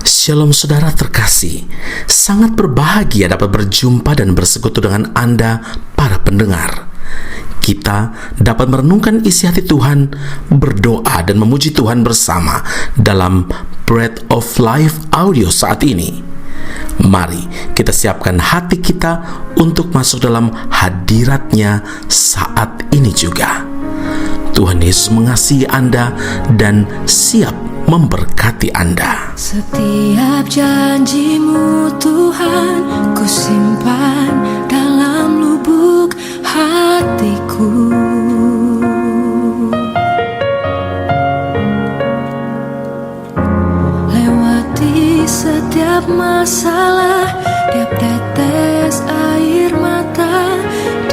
Shalom saudara terkasih, sangat berbahagia dapat berjumpa dan bersekutu dengan Anda para pendengar. Kita dapat merenungkan isi hati Tuhan, berdoa dan memuji Tuhan bersama dalam Bread of Life audio saat ini. Mari kita siapkan hati kita untuk masuk dalam hadirat-Nya saat ini juga. Tuhan Yesus mengasihi Anda dan siap memberkati Anda. Setiap janji-Mu Tuhan, ku simpan dalam lubuk hatiku. Lewati setiap masalah, tiap tetes air mata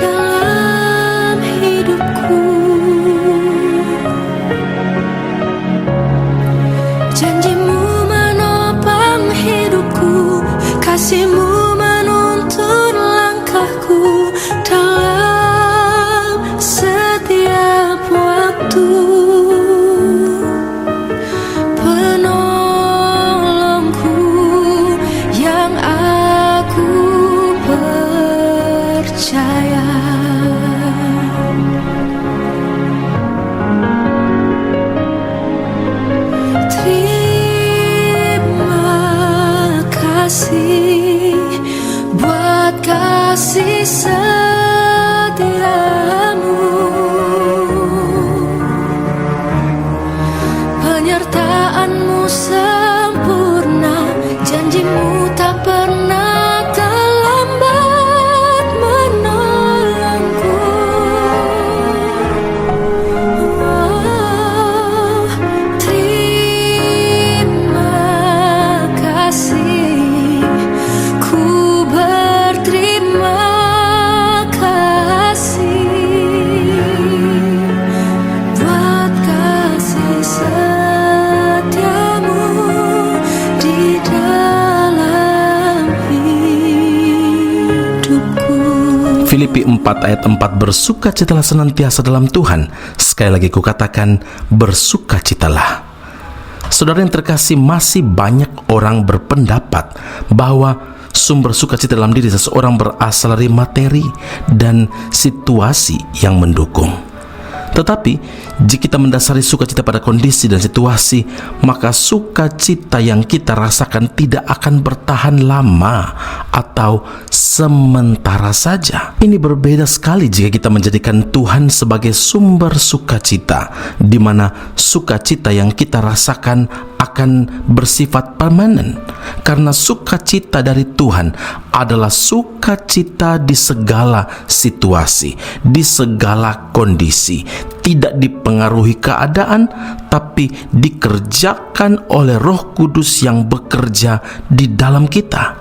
dalam hidupku. Janji-Mu menopang hidupku, kasih-Mu menuntun langkahku dalam setiap waktu. Penolongku yang aku percaya. Buat kasih setiamu, penyertaan-Mu sempurna, janji-Mu tak pernah terlambat menolongku. Terima kasih. Filipi 4 ayat 4, bersukacitalah senantiasa dalam Tuhan. Sekali lagi kukatakan, bersukacitalah. Saudara yang terkasih, masih banyak orang berpendapat bahwa sumber sukacita dalam diri seseorang berasal dari materi dan situasi yang mendukung. Tetapi, jika kita mendasari sukacita pada kondisi dan situasi, maka sukacita yang kita rasakan tidak akan bertahan lama atau sementara saja. Ini berbeda sekali jika kita menjadikan Tuhan sebagai sumber sukacita, di mana sukacita yang kita rasakan akan bersifat permanen. Karena sukacita dari Tuhan adalah sukacita di segala situasi, di segala kondisi, tidak dipengaruhi keadaan, tapi dikerjakan oleh Roh Kudus yang bekerja di dalam kita.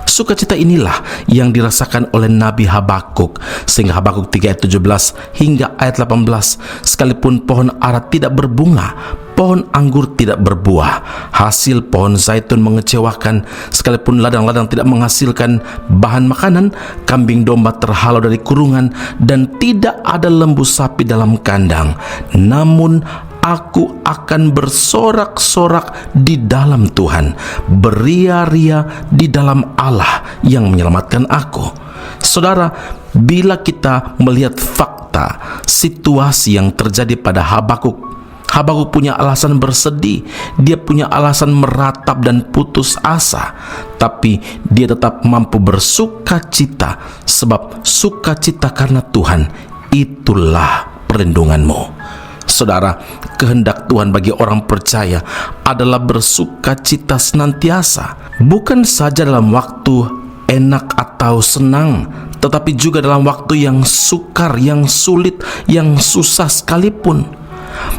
Sukacita inilah yang dirasakan oleh Nabi Habakuk, sehingga Habakuk 3 ayat 17 hingga ayat 18, sekalipun pohon ara tidak berbunga, pohon anggur tidak berbuah, hasil pohon zaitun mengecewakan, sekalipun ladang-ladang tidak menghasilkan bahan makanan, kambing domba terhalau dari kurungan, dan tidak ada lembu sapi dalam kandang, namun aku akan bersorak-sorak di dalam Tuhan, beria-ria di dalam Allah yang menyelamatkan aku. Saudara, bila kita melihat fakta situasi yang terjadi pada Habakuk punya alasan bersedih, dia punya alasan meratap dan putus asa, tapi dia tetap mampu bersukacita, sebab sukacita karena Tuhan itulah perlindunganmu. Saudara, kehendak Tuhan bagi orang percaya adalah bersukacita senantiasa, bukan saja dalam waktu enak atau senang, tetapi juga dalam waktu yang sukar, yang sulit, yang susah sekalipun.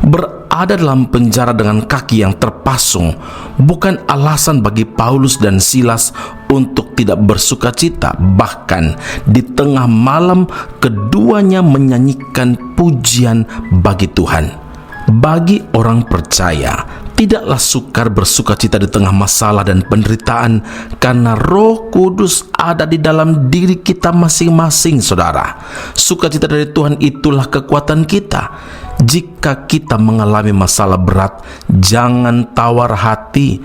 Berada dalam penjara dengan kaki yang terpasung bukan alasan bagi Paulus dan Silas untuk tidak bersukacita. Bahkan di tengah malam keduanya menyanyikan pujian bagi Tuhan. Bagi orang percaya, tidaklah sukar bersukacita di tengah masalah dan penderitaan, karena Roh Kudus ada di dalam diri kita masing-masing, saudara. Sukacita dari Tuhan itulah kekuatan kita. Jika kita mengalami masalah berat, jangan tawar hati.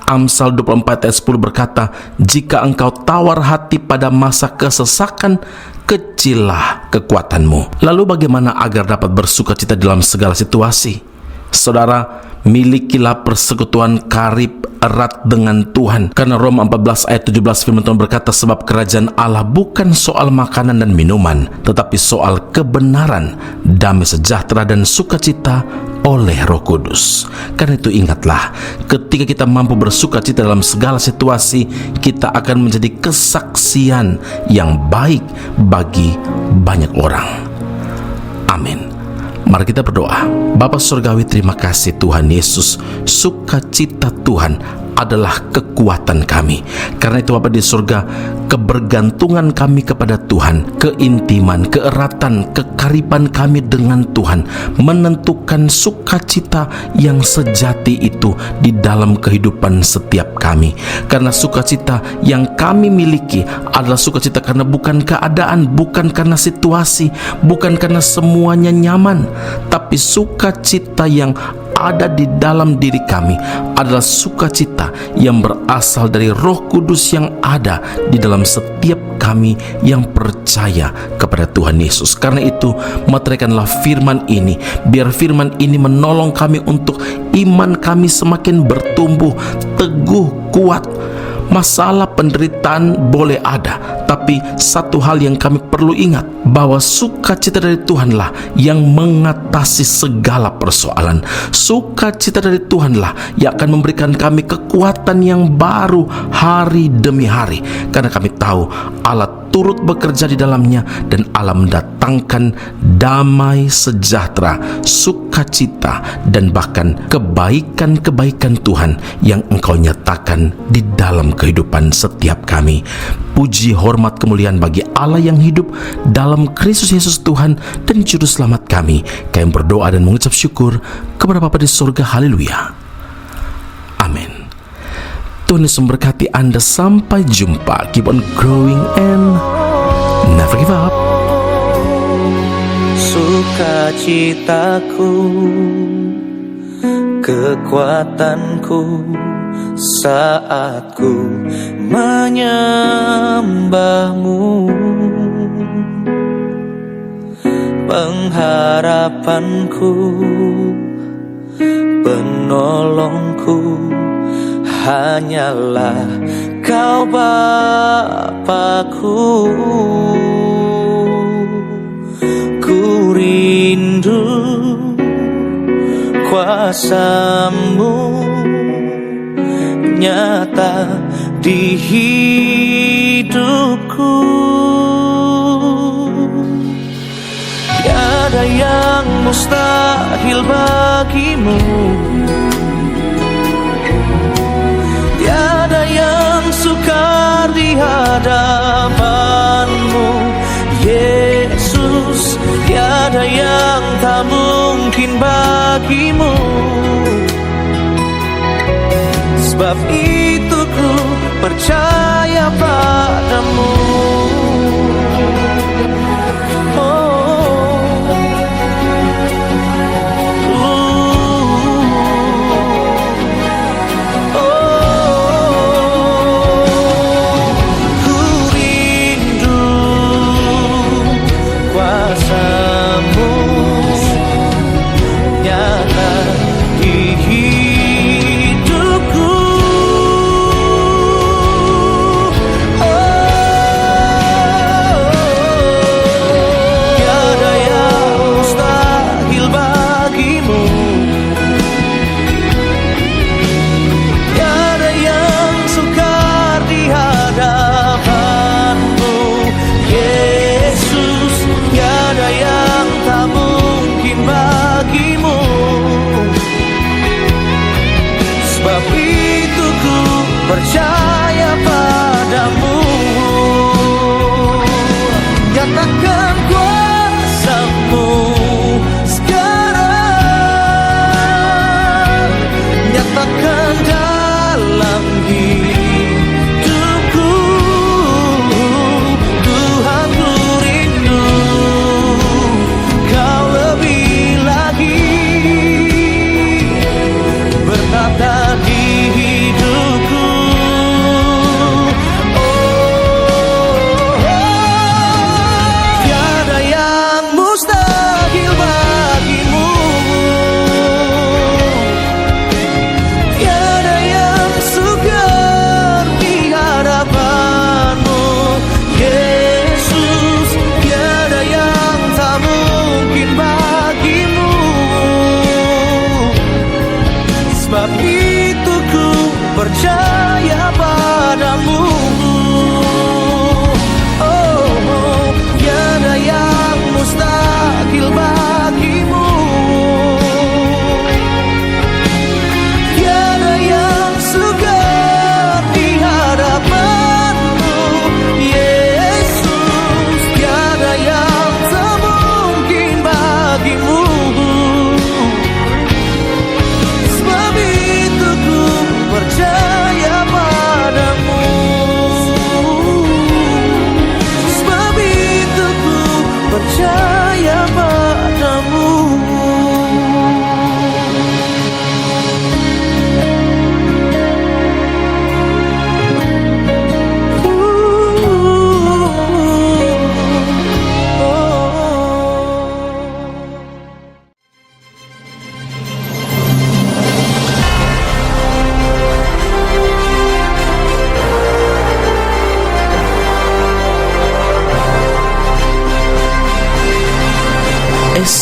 Amsal 24 ayat 10 berkata, jika engkau tawar hati pada masa kesesakan, kecillah kekuatanmu. Lalu bagaimana agar dapat bersukacita dalam segala situasi? Saudara, milikilah persekutuan karib erat dengan Tuhan. Karena Roma 14 ayat 17 firman Tuhan berkata, sebab kerajaan Allah bukan soal makanan dan minuman, tetapi soal kebenaran, damai sejahtera dan sukacita oleh Roh Kudus. Karena itu ingatlah, ketika kita mampu bersukacita dalam segala situasi, kita akan menjadi kesaksian yang baik bagi banyak orang. Amin. Mari kita berdoa. Bapa Surgawi, terima kasih Tuhan Yesus. Sukacita Tuhan adalah kekuatan kami. Karena itu Bapa di surga, kebergantungan kami kepada Tuhan, keintiman, keeratan, kekariban kami dengan Tuhan menentukan sukacita yang sejati itu di dalam kehidupan setiap kami. Karena sukacita yang kami miliki adalah sukacita karena bukan keadaan, bukan karena situasi, bukan karena semuanya nyaman, tapi sukacita yang ada di dalam diri kami adalah sukacita yang berasal dari Roh Kudus yang ada di dalam setiap kami yang percaya kepada Tuhan Yesus. Karena itu, meteraikanlah firman ini, biar firman ini menolong kami untuk iman kami semakin bertumbuh, teguh, kuat. Masalah penderitaan boleh ada, tapi satu hal yang kami perlu ingat, bahwa sukacita dari Tuhanlah yang mengatasi segala persoalan. Sukacita dari Tuhanlah yang akan memberikan kami kekuatan yang baru hari demi hari. Karena kami tahu Allah turut bekerja di dalamnya, dan Allah mendatangkan damai sejahtera, sukacita, dan bahkan kebaikan-kebaikan Tuhan yang Engkau nyatakan di dalam kehidupan setiap kami. Puji, hormat, kemuliaan bagi Allah yang hidup dalam Kristus Yesus Tuhan dan Juru Selamat kami. Kami berdoa dan mengucap syukur kepada Bapa di surga. Haleluya. Amin. Tuhan Yesus memberkati Anda. Sampai jumpa. Keep on growing and never give up. Sukacitaku, kekuatanku saat ku menyembahmu, pengharapanku, penolongku hanyalah Kau Bapa-Ku. Ku rindu kuasa-Mu nyata di hidupku. Tiada yang mustahil bagimu, tiada yang sukar di hadapan-Mu, Yesus. Tiada yang tak mungkin bagimu. Sebab itu ku percaya padamu. Percaya padamu, nyatakan kuasa-Mu sekarang, nyatakan dalam hidupku. Tuhan, ku rindu Kau lebih lagi bertata di hidup.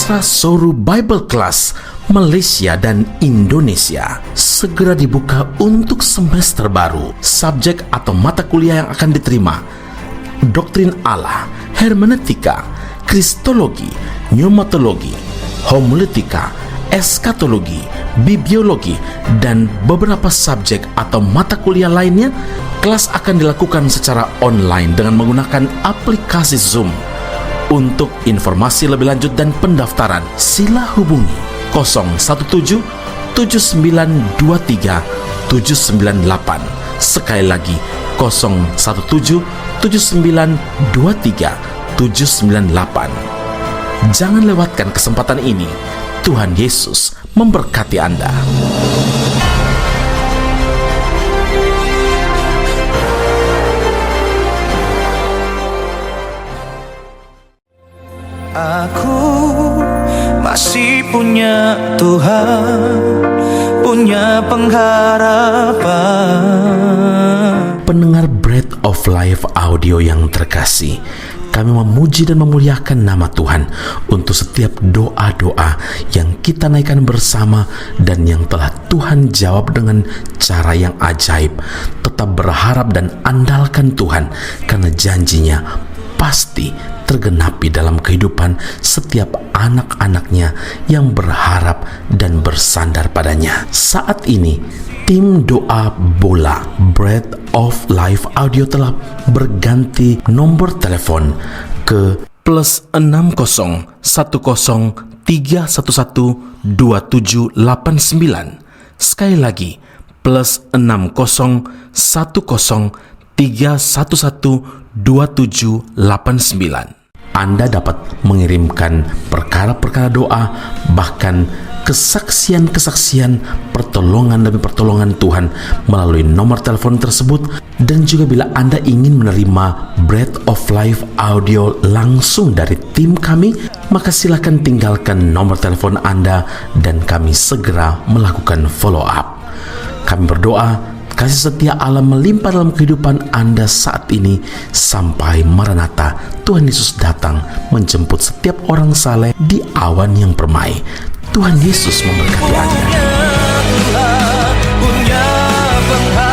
Basra Soru Bible Class Malaysia dan Indonesia segera dibuka untuk semester baru. Subjek atau mata kuliah yang akan diterima: Doktrin Allah, Hermeneutika, Kristologi, Pneumatologi, Homiletika, Eskatologi, Bibliologi, dan beberapa subjek atau mata kuliah lainnya. Kelas akan dilakukan secara online dengan menggunakan aplikasi Zoom. Untuk informasi lebih lanjut dan pendaftaran, sila hubungi 017 7923 798. Sekali lagi 017 7923 798. Jangan lewatkan kesempatan ini. Tuhan Yesus memberkati Anda. Aku masih punya Tuhan, punya pengharapan. Pendengar Bread of Life audio yang terkasih, kami memuji dan memuliakan nama Tuhan untuk setiap doa-doa yang kita naikkan bersama dan yang telah Tuhan jawab dengan cara yang ajaib. Tetap berharap dan andalkan Tuhan, karena janjinya pasti tergenapi dalam kehidupan setiap anak-anaknya yang berharap dan bersandar padanya. Saat ini, tim doa bola Bread of Life audio telah berganti nomor telepon ke +60 10 311 2789. Sekali lagi, +60 10 311 2789. Anda dapat mengirimkan perkara-perkara doa, bahkan kesaksian-kesaksian, pertolongan demi pertolongan Tuhan melalui nomor telepon tersebut. Dan juga bila Anda ingin menerima Bread of Life audio langsung dari tim kami, maka silakan tinggalkan nomor telepon Anda dan kami segera melakukan follow up. Kami berdoa kasih setia Allah melimpah dalam kehidupan Anda saat ini sampai Maranatha, Tuhan Yesus datang menjemput setiap orang saleh di awan yang permai. Tuhan Yesus memberkati Anda. Punya Tuhan, punya pengharapan.